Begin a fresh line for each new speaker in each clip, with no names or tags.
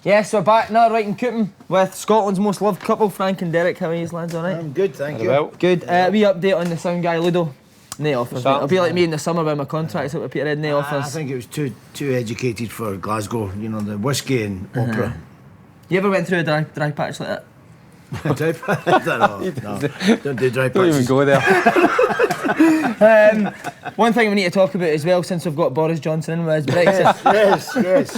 Yes, we're back now, right in Coopen with Scotland's most loved couple, Frank and Derek. How are you, lads? All right?
I'm good, thank you.
Well.
Good. Wee update on the sound guy, Ludo. No offers. It'll be like me in the summer when my contract's up with Peterhead. No offers.
I think it was too educated for Glasgow. You know, the whiskey and opera.
You ever went through a dry patch like that?
Dry patch? No, don't do dry patches.
Don't even go there.
One thing we need to talk about as well, since we've got Boris Johnson in with his Brexit.
yes.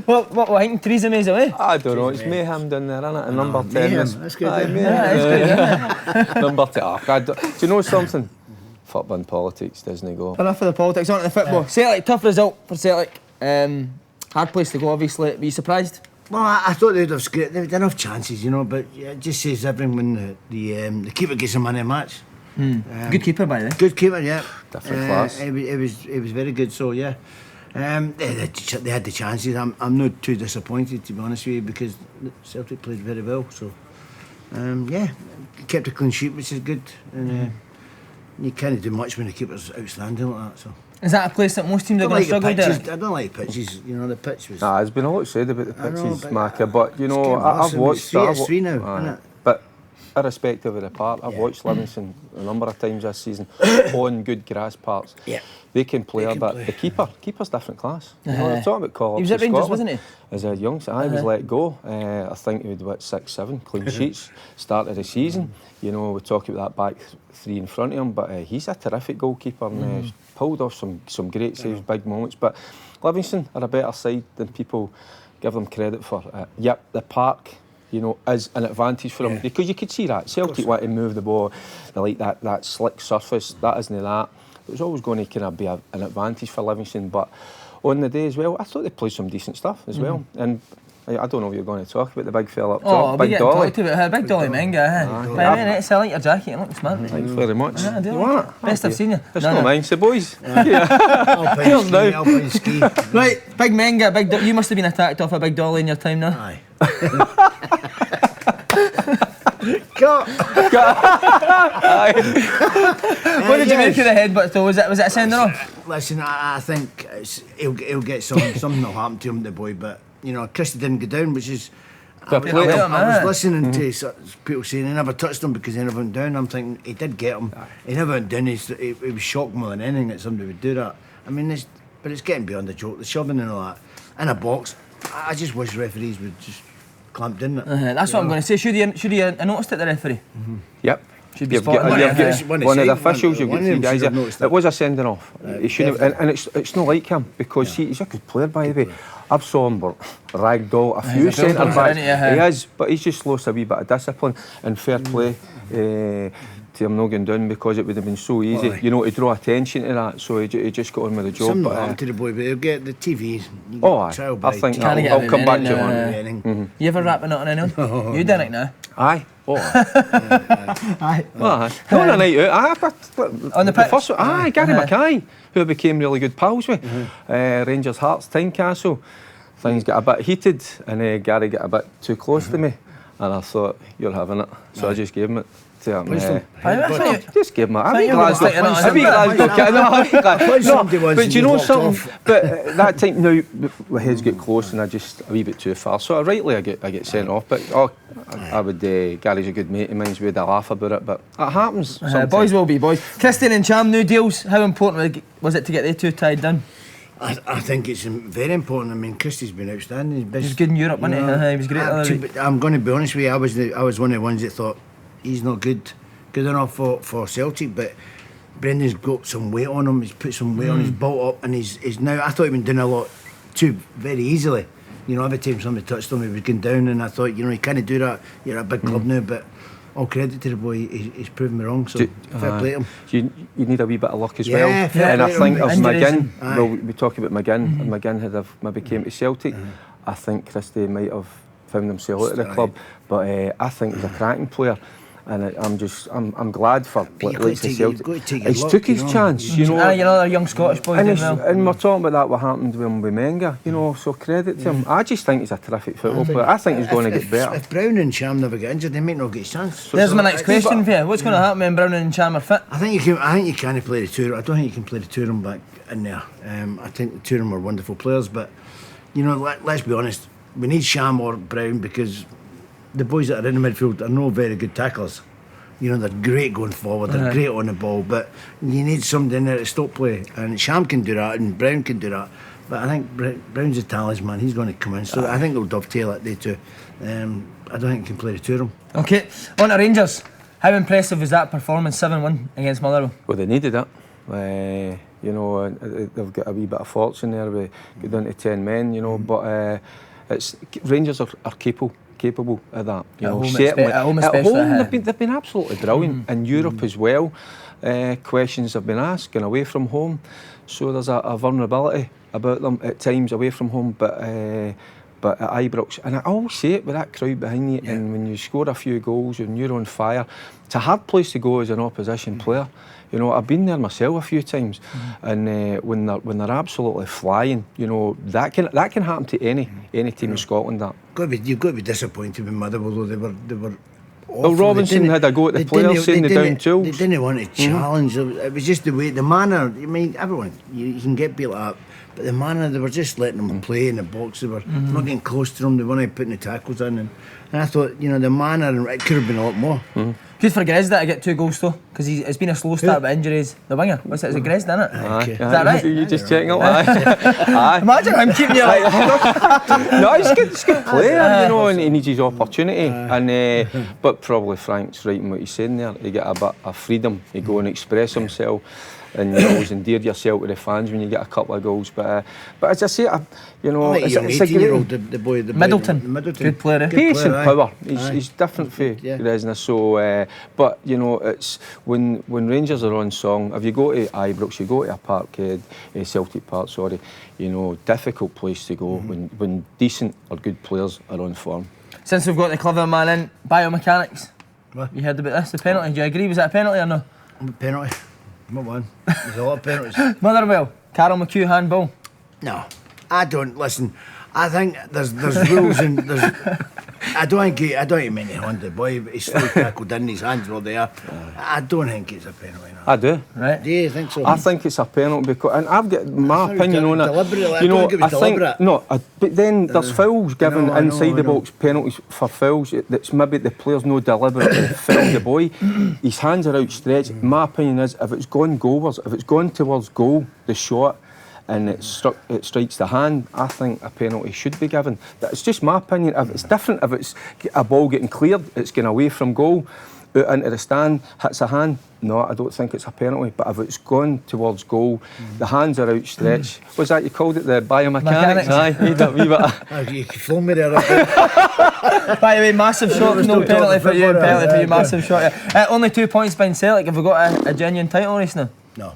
What I think Theresa May's away?
I don't know, it's mayhem down there, isn't it? And number 10.
Mayhem, that's good.
Aye, mayhem.
Yeah, it's good, isn't it?
Number 10. Do you know something? Football politics doesn't go.
Enough of the politics, on to the football. Celtic, tough result for Celtic. Hard place to go, obviously. Were you surprised?
Well, I thought they'd have enough chances, you know, but it just says everything when the keeper gets a man in a match.
Good keeper, by the way.
Good keeper, yeah.
Different class.
It was very good, so yeah. They had the chances. I'm not too disappointed, to be honest with you, because Celtic played very well. So yeah, kept a clean sheet, which is good. And you can't do much when the keeper's outstanding like that. So.
Is that a place that most teams are going to struggle, Derek?
I don't like pitches. You know, the pitch was.
There's been a lot said about the pitches, Macca, but you
it's
know,
getting
I've
worse.
watched.
It's 3 now, isn't it?
But irrespective of the part, I've watched Livingston a number of times this season on good grass parts.
Yeah.
They can play, but the keeper's different class. You know, they're talking about call-ups.
He was at Rangers, wasn't he?
As a youngster, I was let go. I think he had 6-7 clean sheets start of the season. You know, we talk about that back three in front of him, but he's a terrific goalkeeper and pulled off some great saves, big moments. But Livingston are a better side than people give them credit for. Yep, the park, you know, is an advantage for them because you could see that Celtic want to move the ball, they like that slick surface. That isn't that. It was always going to kind of be an advantage for Livingston, but on the day as well, I thought they played some decent stuff as well. And I don't know if you're going to talk about the big fella up top, Big Dolly.
Talked about her, Big Dolly Menga. By the way, I like your jacket, it looks smart.
Thanks very much.
Yeah, I do
You
like
want
it. Best I've seen you.
It's not mine, so boys.
Alpine ski.
Right, Big Menga, you must have been attacked off a Big Dolly in your time now.
Aye. Cut.
What did you make of the headbutt though? Was it a sending off?
Listen, I think he'll get something will happen to him, the boy. But you know, Christie didn't go down, which is. I was listening to people saying he never touched him because he never went down. I'm thinking he did get him. He never went down. He was shocked more than anything that somebody would do that. I mean, but it's getting beyond the joke. The shoving and all that in a box. I just wish referees would just clamp down it.
That's what I'm going to say. Should he have noticed it, the referee?
Yep.
Should be
One of the officials, you've got 3 guys there. It was a sending off. He shouldn't have, and it's not like him because he's a good player, by the way. I've saw him ragdoll a few centre backs. He is, but he's just lost a wee bit of discipline and fair play to him not going down because it would have been so easy, you know, to draw attention to that. So he just got on with the job.
Something happened to the boy, but he'll get the TV.
I think I'll come back to him.
You ever rapping it on anyone? No. You Derek now?
Aye.
Aye.
On a night out,
on the pitch?
First one, Gary Mackay, who I became really good pals with. Rangers Hearts, Tynecastle. Things got a bit heated and Gary got a bit too close to me and I thought, you're having it. So I just gave him it to him. Just give him it. I mean, but do you know something? But that time, now, my heads get close and I just a wee bit too far. So rightly I get sent off. But I would, Gary's a good mate of mine, so we'd laugh about it. But it happens.
Boys will be boys. Christian and Cham, new deals. How important was it to get they two tied down?
I think it's very important. I mean, Christie's been outstanding.
He was good in Europe, wasn't he? He was great.
I'm going to be honest with you. I was one of the ones that thought he's not good enough for Celtic. But Brendan's got some weight on him. He's put some weight on. He's built up, and he's now. I thought he'd been doing a lot too very easily. You know, every time somebody touched him, he was going down, and I thought, you know, he can't do that. You're a big club now, but. All credit to the boy, he's proven me wrong, so fair play to him.
You need a wee bit of luck as well. And I think of McGinn, well, we talk about McGinn, and McGinn had maybe came to Celtic. I think Christie might have found himself out of the club, but I think he's a cracking player. And I'm glad for like Celtic. He's took his chance, you know.
You're another young Scottish boy.
And we're talking about that, what happened with Menga, you know, so credit to him. I just think he's a terrific football player. I think he's going to get better.
If Brown and Cham never get injured, they might not get a chance.
There's my next question for you. What's going to happen when Brown and Cham are fit?
I think you can play the two. I don't think you can play the two of them back in there. I think the two of them are wonderful players, but you know, let's be honest. we need Sham or Brown, because the boys that are in the midfield are no very good tacklers. You know, they're great going forward, they're great on the ball, but you need somebody in there to stop play, and Sham can do that and Brown can do that. But I think Brown's a talisman, he's going to come in, so I think they'll dovetail it, they two. I don't think he can play the two of them.
Okay, on to Rangers. How impressive was that performance, 7-1 against Motherwell?
Well, they needed it. You know, they've got a wee bit of fortune there. We got down to 10 men, you know, but Rangers are capable of that. You know, certainly
at home
they've been absolutely brilliant in Europe as well. Questions have been asked and away from home, so there's a vulnerability about them at times away from home, but at Ibrox, and I always say it with that crowd behind you, and when you score a few goals and you're on fire, it's a hard place to go as an opposition player. You know, I've been there myself a few times, and when they're absolutely flying, you know, that can happen to any team in Scotland.
You've got to be disappointed with Motherwell, though. They were awful.
Well, Robinson had a go at the players, saying they're down tools.
They didn't want to challenge. It was just the way, the manner. I mean, everyone, you can get beat up, but the manner, they were just letting them play in the box. They were not getting close to them. They weren't putting the tackles in, and I thought, you know, the manner, it could have been a lot more.
Good for Grez to get 2 goals though, because it's been a slow start with injuries. The winger, what's it? Is it Grez, isn't it?
Okay.
Is that right?
You just checking up? Aye.
Imagine him keeping you like.
No, he's a good player, you know, and he needs his opportunity. And but probably Frank's right in what he's saying there. You get a bit of freedom, you go and express himself, and you always endear yourself with the fans when you get a couple of goals. But as I say, you know,
it's a 18-year-old, the boy,
Middleton, good player.
Pace and power. He's different for Resna. So, but you know, it's when Rangers are on song. If you go to Ibrox, you go to a Parkhead, Celtic Park. Sorry, you know, difficult place to go when decent or good players are on form.
Since we've got the clever man in, biomechanics.
What?
You heard about this? The penalty. Do you agree? Was that a penalty or no?
Penalty. Not one. There's a lot of penalties.
Motherwell, Carol McHugh handball.
No, I don't. Listen, I think there's rules and there's. I don't think he meant to hand the boy. He slowly tackled in, his hands were there. I don't think it's a penalty. No.
I do.
Right?
Do you think so?
I think it's a penalty because, and I've got my opinion on it.
You know,
I think no. But then there's fouls given inside the box, penalties for fouls. That's maybe the player's no deliberately fouled the boy. His hands are outstretched. My opinion is, if it's gone goalwards, if it's gone towards goal, the shot, and it strikes the hand, I think a penalty should be given. That's just my opinion. If it's different, if it's a ball getting cleared, it's going away from goal, out into the stand, hits a hand, no, I don't think it's a penalty. But if it's gone towards goal, the hands are outstretched. What's that you called it? The biomechanics? Aye,
you filmed me there.
By the way, massive shot, no penalty for you, penalty for you, massive shot. Yeah. Only 2 points behind Celtic. Have we got a genuine title race now?
No.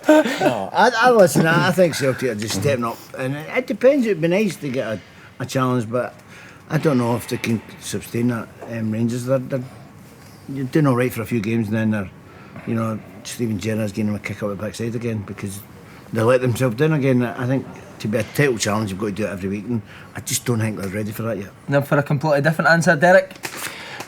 No, listen, I think Celtic are just stepping up, and it depends. It'd be nice to get a challenge, but I don't know if they can sustain that. Rangers, they're doing all right for a few games, and then you know, Stephen Gerrard's getting them a kick up the backside again because they let themselves down again. I think to be a title challenge, you've got to do it every week, and I just don't think they're ready for that yet.
Now for a completely different answer, Derek.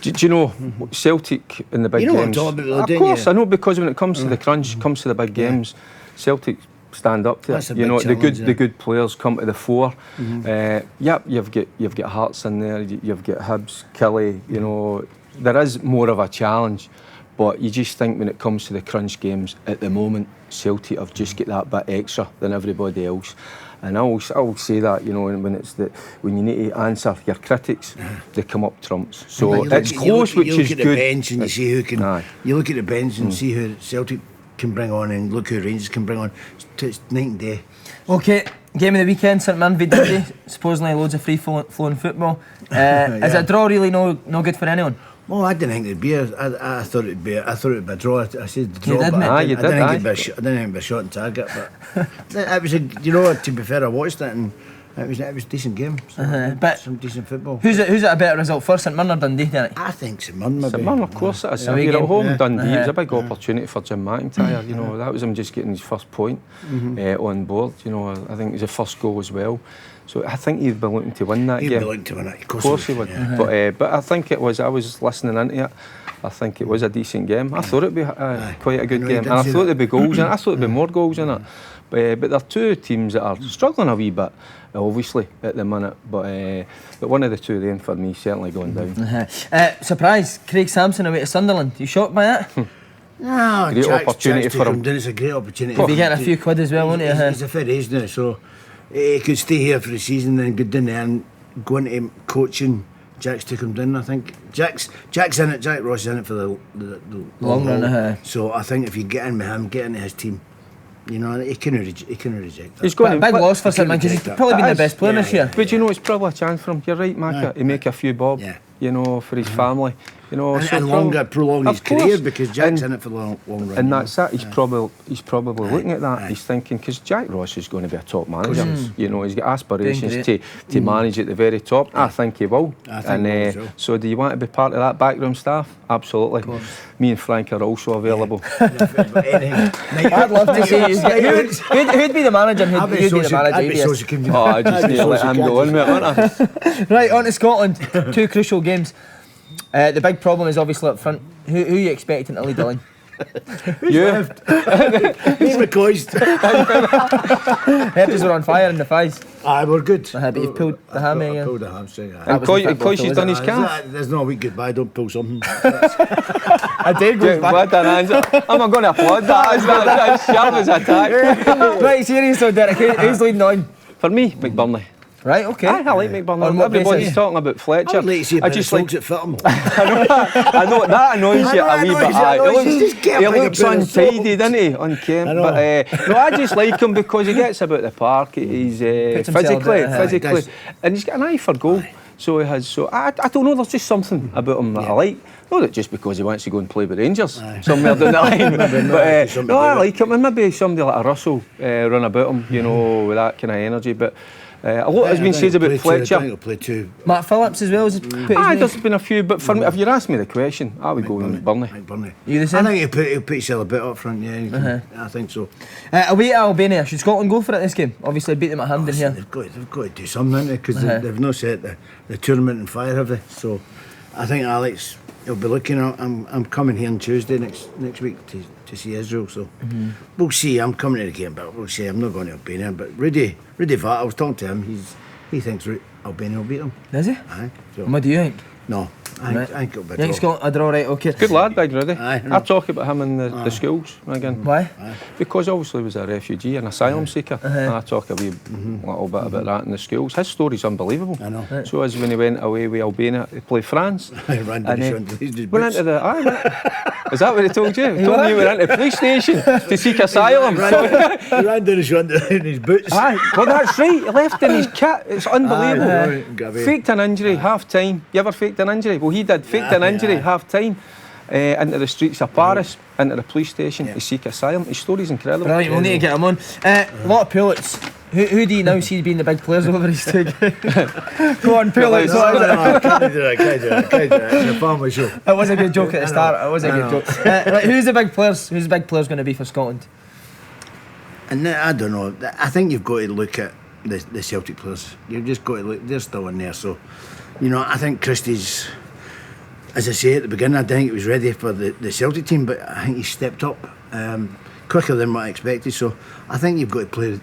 Do you know Celtic in the big games?
You know what I'm talking about,
of course, I know, because when it comes to the crunch, comes to the big games, Celtic stand up to it. You know, the good players come to the fore. You've got Hearts in there, you've got Hibs, Kelly. You know, there is more of a challenge, but you just think when it comes to the crunch games at the moment, Celtic have just got that bit extra than everybody else. And I will say that, you know, when you need to answer your critics, they come up trumps. So it's close, which is good.
You look at the bench and you see who can. You look at the bench and see who Celtic can bring on, and look who Rangers can bring on. It's night and day.
Okay, game of the weekend, St Mirren v Dundee. Supposedly loads of free-flowing football. Is a draw really no good for anyone?
Well, I didn't think it'd be. I thought it'd be. I thought it'd be a draw. I said the draw,
but
I didn't think it'd be a shot on target. But it was you know, to be fair, I watched it and it was a decent game. So
but
some decent football.
Who's it a better result for, St Mirren or Dundee, Derek?
I think St Mirren maybe.
St Mirren, of course it is. If you're at home, Dundee, it was a big opportunity for Jim McIntyre. You know, that was him just getting his first point on board. You know, I think it was the first goal as well. So I think he'd be looking to win that game.
He'd be looking to win it.
Of course he would. Yeah. But I think it was. I was listening into it. I think it was a decent game. I thought it'd be quite a good game, and I thought there'd be goals in it. I thought there'd be more goals in it. But there are two teams that are struggling a wee bit, obviously, at the minute. But one of the two then, for me, certainly going down.
Surprise, Craig Sampson away to Sunderland. You shocked by that?
No,
great opportunity for him.
It's a great opportunity.
He'll be getting a few quid as well, won't he?
He's a fair age now, so he could stay here for the season and go down there and go into coaching. Jack's took him down, I think. Jack's in it. Jack Ross is in it for the
long run.
So I think if you get in with him, get into his team. You know, he couldn't reject that.
He's got a big loss for St. Man because he's probably been the best player this year.
But you know, it's probably a chance for him. You're right, Macca. He make a few bob, you know, for his family. You know,
and prolong his career because Jack's in it for the long run.
And that's that. He's probably looking at that. He's thinking because Jack Ross is going to be a top manager. You know, he's got aspirations to manage at the very top. I think he will. So do you want to be part of that backroom staff? Absolutely. Me and Frank are also available.
I'd love to see who'd be the manager. Who'd be the manager?
I just need to let him go on, mate.
Right, on to Scotland. Two crucial games. The big problem is obviously up front. Who are you expecting to lead the line?
You left. He's McCoy's.
Headers were on fire in the fives.
Aye, we're good.
But you've pulled the hammy again.
Pulled the hamstring.
And Coy's done his calf.
There's no week goodbye. Don't pull something.
I did go back.
What an answer. I'm going to applaud that. That's sharp as attack.
Right, serious though, Derek. Who's leading on?
For me, McBurney.
Right, okay.
I like McBurney. Everybody's talking about Fletcher.
I'd like to see a bit of folks at Fulham.
I know that annoys you a wee bit. He looks untidy, doesn't he? Unkempt. But no, I just like him because he gets about the park. He's physically, and he's got an eye for goal. So he has. So I don't know. There's just something about him that I like. Not just because he wants to go and play with Rangers somewhere down the line. But no, I like him. And maybe somebody like a Russell run about him, you know, with that kind of energy. But a lot has been said about Fletcher.
Matt Phillips as well.
There's been a few, but for me, if you ask me the question, I would go with McBurney.
You the same?
I think he'll put himself a bit up front, I think so.
Away at Albania, should Scotland go for it this game? Obviously beat them at Hampden here.
They've got to do something, because they've not set the tournament on fire, have they? So I think Alex, he'll be looking at. I'm coming here on Tuesday next week to see Israel, so we'll see. I'm coming to the game, but we'll see. I'm not going to Albania, but Rudy Vat, I was talking to him. He thinks Albania will beat them.
Does he?
Aye. So.
What do you think?
No, I think it'll be a
draw. You think a draw, right? Okay.
Good lad, Big Rudy.
I
talk about him in the schools again.
Why?
Because obviously he was a refugee, an asylum seeker, and I talk a wee little bit about that in the schools. His story's unbelievable.
I know.
So as when he went away with Albania to play France,
went into
the. Is that what he told you? He told me he went into the police station to seek asylum.
He ran down the front in his boots.
Aye, well that's right. He left in his kit. It's unbelievable. Faked an injury half time. You ever faked an injury? Well, he did. Faked an injury half time. Into the streets of Paris, into the police station to seek asylum. His story's incredible.
Right, we'll need to get him on. A lot of pullets. Who do you now see being the big players over his two games? Go on, pullets.
Can't do that. It's a family show.
It was a good joke at the start. It was a good joke. Right, who's the big players? Who's the big players going to be for Scotland?
And I don't know. I think you've got to look at the Celtic players. You've just got to look. They're still in there. So, you know, I think Christie's, as I say at the beginning, I didn't think he was ready for the Celtic team, but I think he stepped up quicker than what I expected. So I think you've got to play.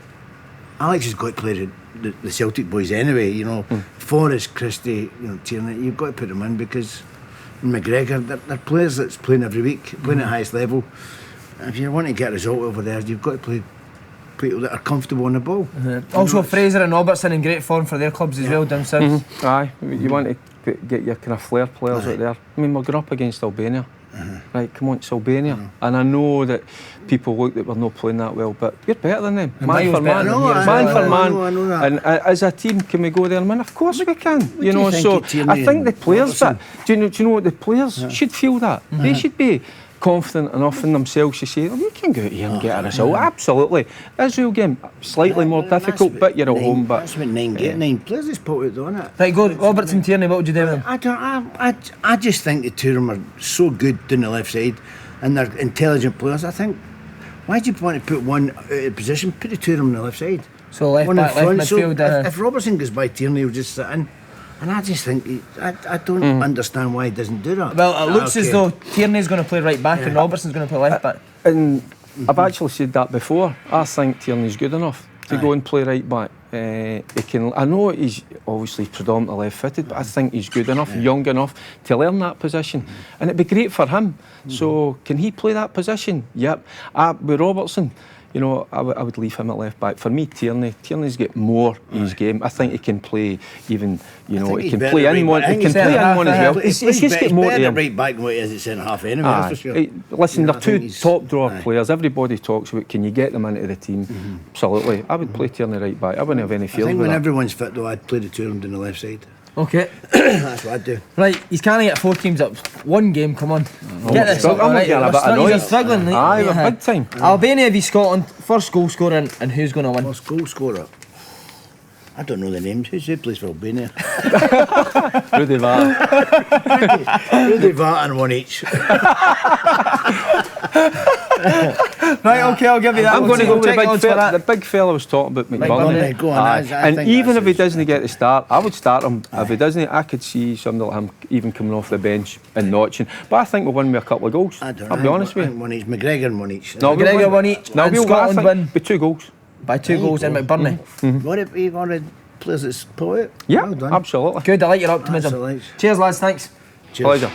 Alex has got to play the Celtic boys anyway. You know, Forrest, Christie, Tierney. You've got to put them in because McGregor, they're players that's playing every week, playing at highest level. If you want to get a result over there, you've got to play people that are comfortable on the ball.
Also, Fraser and Robertson in great form for their clubs as well down south.
Aye, you want to get your kind of flair players out there. I mean, we're going up against Albania. Right, come on, it's Albania. And I know that people look that we're not playing that well, but we're better than them. Man for man.
I know that.
And as a team, can we go there and win? Of course we can. So I think the players, do you know what the players should feel that? They should be confident enough in themselves to say, we can go out here and get a result. Absolutely. Israel game, slightly more difficult, but you're at home. But
that's what 9 players is put out, though, isn't it?
Right, go Robertson, Tierney, what would you do with them?
I just think the two of them are so good down the left side, and they're intelligent players. I think, why do you want to put one out of position? Put the two of them on the left side.
So left
on the
back,
front.
left
So
midfield.
if Robertson goes by, Tierney will just sit in. And I just think, I don't understand why he doesn't do that.
Well, it looks as though Tierney's going to play right back and Robertson's going to play left back.
And I've actually said that before. I think Tierney's good enough to go and play right back. He can. I know he's obviously predominantly left-footed, but I think he's good enough, young enough to learn that position, and it'd be great for him. So can he play that position? Yep. With Robertson, you know, I would leave him at left back. For me, Tierney's got more in his game. I think he can play even. You know, he can play in one. He can play in one as well. He's just got more to him.
Right back than what he is at centre half anyway. That's for sure.
Listen, they're two top drawer players. Everybody talks about can you get them into the team? Absolutely. I would play Tierney right back. I wouldn't have any fear.
I think when everyone's fit though, I'd play the two of them down the left side.
Okay.
That's what I'd do.
Right, he's can't get 4 teams up. One game, come on. Get this up.
I'm getting a bit annoyed.
He's struggling.
Aye, we're big time.
Albania v Scotland, first goal scorer and who's going to win?
First goal scorer. I don't know the names. Who plays for Albania?
Rudy Vart.
Rudy Vart and one each.
Right, okay, I'll give you that.
I'm going to go with the big fella was talking about McBurney.
Go on.
And even if he doesn't get the start, I would start him. If he doesn't, I could see somebody like him even coming off the bench and notching. But I think we'll win with a couple of goals. I'll be honest with you.
One each. McGregor and one each.
No, McGregor one each.
No,
and Scotland win
by 2 goals.
By 2 goals in McBurney.
What if he wanted players that's pull out?
Yeah, absolutely.
Good, I like your optimism.
Absolutely.
Cheers, lads, thanks.
Cheers.
Pleasure.